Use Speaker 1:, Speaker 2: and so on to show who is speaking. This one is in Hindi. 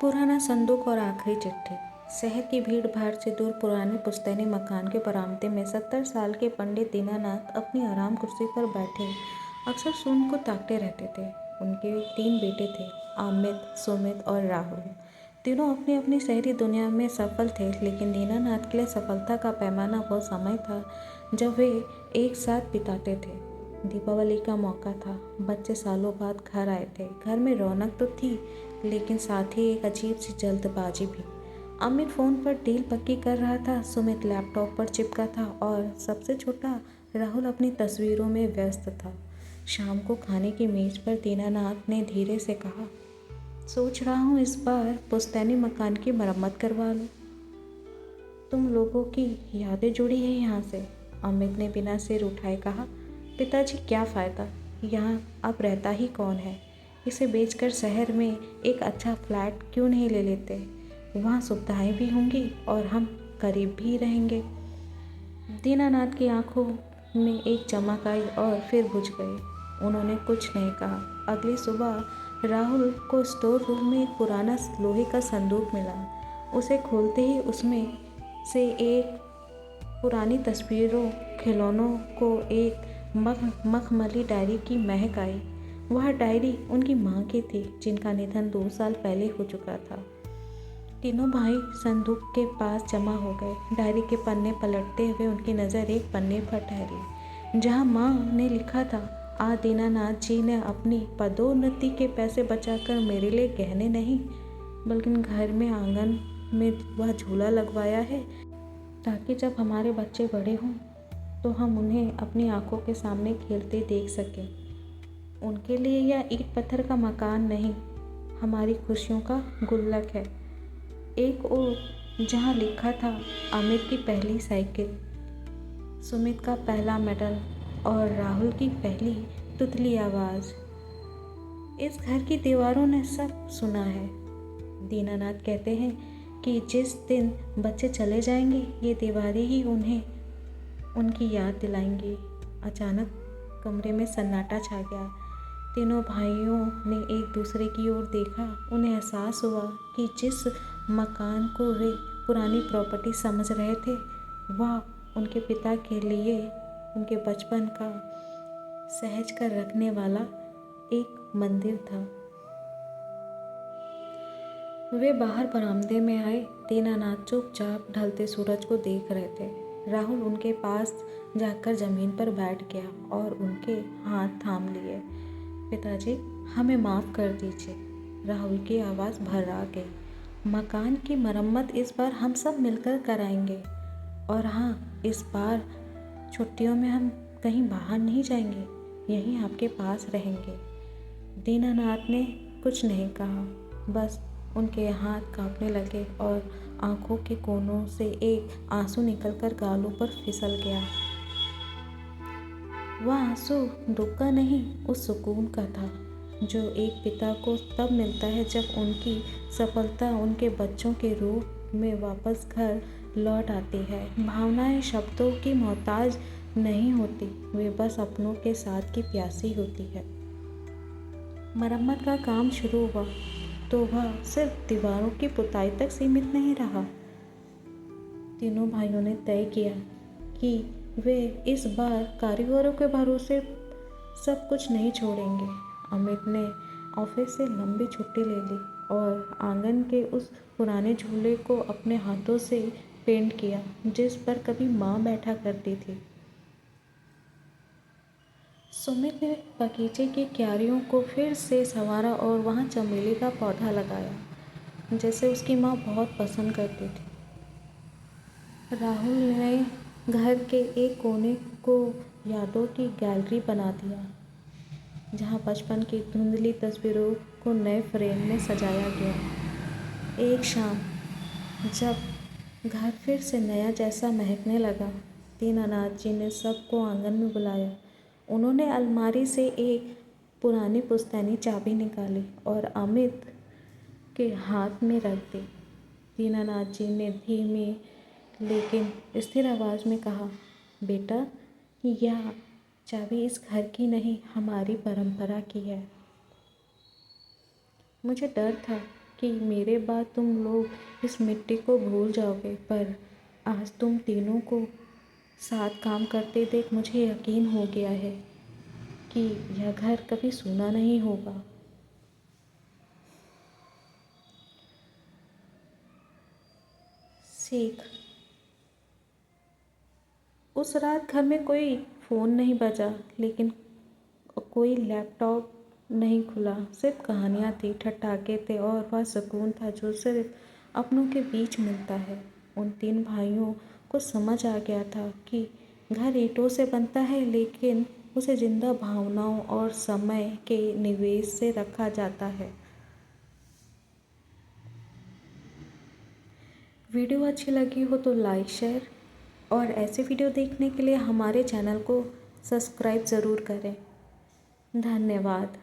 Speaker 1: पुराना संदूक और आखिरी चिट्ठी। शहर की भीड़ भाड़ से दूर पुराने पुश्तैनी मकान के बरामदे में 70 साल के पंडित दीनानाथ अपनी आराम कुर्सी पर बैठे अक्सर सूर्य को ताकते रहते थे। उनके 3 बेटे थे, अमित, सुमित और राहुल। तीनों अपनी अपनी शहरी दुनिया में सफल थे, लेकिन दीनानाथ के लिए सफलता का पैमाना वो समय था जब वे एक साथ बिताते थे। दीपावली का मौका था, बच्चे सालों बाद घर आए थे। घर में रौनक तो थी, लेकिन साथ ही एक अजीब सी जल्दबाजी भी। अमित फ़ोन पर डील पक्की कर रहा था, सुमित लैपटॉप पर चिपका था और सबसे छोटा राहुल अपनी तस्वीरों में व्यस्त था। शाम को खाने की मेज पर दीनानाथ ने धीरे से कहा, सोच रहा हूँ इस बार पुश्तैनी मकान की मरम्मत करवा लूँ। तुम लोगों की यादें जुड़ी है यहाँ से। अमित ने बिना सिर उठाए कहा, पिताजी क्या फ़ायदा, यहाँ अब रहता ही कौन है। इसे बेचकर शहर में एक अच्छा फ्लैट क्यों नहीं ले लेते। वहाँ सुविधाएं भी होंगी और हम करीब भी रहेंगे। दीनानाथ की आंखों में एक चमक आई और फिर बुझ गई। उन्होंने कुछ नहीं कहा। अगली सुबह राहुल को स्टोर रूम में एक पुराना लोहे का संदूक मिला। उसे खोलते ही उसमें से एक पुरानी तस्वीरों, खिलौनों को एक मखमली डायरी की महक आई। वह डायरी उनकी माँ की थी, जिनका निधन 2 साल पहले हो चुका था। तीनों भाई संदूक के पास जमा हो गए। डायरी के पन्ने पलटते हुए उनकी नज़र एक पन्ने पर ठहरी, जहाँ माँ ने लिखा था, आज दीनानाथ जी ने अपनी पदोन्नति के पैसे बचाकर मेरे लिए गहने नहीं, बल्कि घर में आंगन में वह झूला लगवाया है, ताकि जब हमारे बच्चे बड़े हों तो हम उन्हें अपनी आंखों के सामने खेलते देख सकें। उनके लिए यह ईंट पत्थर का मकान नहीं, हमारी खुशियों का गुल्लक है। एक और जहाँ लिखा था, अमित की पहली साइकिल, सुमित का पहला मेडल और राहुल की पहली तुतली आवाज़। इस घर की दीवारों ने सब सुना है। दीनानाथ कहते हैं कि जिस दिन बच्चे चले जाएंगे, ये दीवारें ही उन्हें उनकी याद दिलाएंगी। अचानक कमरे में सन्नाटा छा गया। तीनों भाइयों ने एक दूसरे की ओर देखा। उन्हें एहसास हुआ कि जिस मकान को वे पुरानी प्रॉपर्टी समझ रहे थे, वह उनके पिता के लिए उनके बचपन का सहज कर रखने वाला एक मंदिर था। वे बाहर बरामदे में आए। दीनानाथ चुपचाप ढलते सूरज को देख रहे थे। राहुल उनके पास जाकर ज़मीन पर बैठ गया और उनके हाथ थाम लिए। पिताजी, हमें माफ़ कर दीजिए। राहुल की आवाज़ भर्रा गई। मकान की मरम्मत इस बार हम सब मिलकर कराएंगे। और हाँ, इस बार छुट्टियों में हम कहीं बाहर नहीं जाएंगे, यहीं आपके पास रहेंगे। दीनानाथ ने कुछ नहीं कहा, बस उनके हाथ कांपने लगे और आंखों के कोनों से एक आंसू निकलकर गालों पर फिसल गया। वह आंसू दुख का नहीं, उस सुकून का था जो एक पिता को तब मिलता है जब उनकी सफलता उनके बच्चों के रूप में वापस घर लौट आती है। भावनाएं शब्दों की मोहताज नहीं होती, वे बस अपनों के साथ की प्यासी होती है। मरम्मत का काम शुरू हुआ तो वह सिर्फ दीवारों की पुताई तक सीमित नहीं रहा। तीनों भाइयों ने तय किया कि वे इस बार कारीगरों के भरोसे सब कुछ नहीं छोड़ेंगे। अमित ने ऑफिस से लंबी छुट्टी ले ली और आंगन के उस पुराने झूले को अपने हाथों से पेंट किया, जिस पर कभी माँ बैठा करती थी। सुमित ने बगीचे की क्यारियों को फिर से संवारा और वहाँ चमेली का पौधा लगाया, जैसे उसकी माँ बहुत पसंद करती थी। राहुल ने घर के एक कोने को यादों की गैलरी बना दिया, जहाँ बचपन की धुंधली तस्वीरों को नए फ्रेम में सजाया गया। एक शाम जब घर फिर से नया जैसा महकने लगा, दीनानाथ जी ने सबको आंगन में बुलाया। उन्होंने अलमारी से एक पुरानी पुश्तैनी चाबी निकाली और अमित के हाथ में रख दी। दीनानाथ जी ने धीमी लेकिन स्थिर आवाज़ में कहा, बेटा, यह चाबी इस घर की नहीं, हमारी परंपरा की है। मुझे डर था कि मेरे बाद तुम लोग इस मिट्टी को भूल जाओगे, पर आज तुम तीनों को साथ काम करते देख मुझे यकीन हो गया है कि यह घर कभी सूना नहीं होगा। सीख। उस रात घर में कोई फ़ोन नहीं बजा, लेकिन कोई लैपटॉप नहीं खुला। सिर्फ कहानियाँ थी, ठट्ठाके थे और वह सुकून था जो सिर्फ अपनों के बीच मिलता है। उन तीन भाइयों को समझ आ गया था कि घर ईंटों से बनता है, लेकिन उसे जिंदा भावनाओं और समय के निवेश से रखा जाता है। वीडियो अच्छी लगी हो तो लाइक, शेयर और ऐसे वीडियो देखने के लिए हमारे चैनल को सब्सक्राइब ज़रूर करें। धन्यवाद।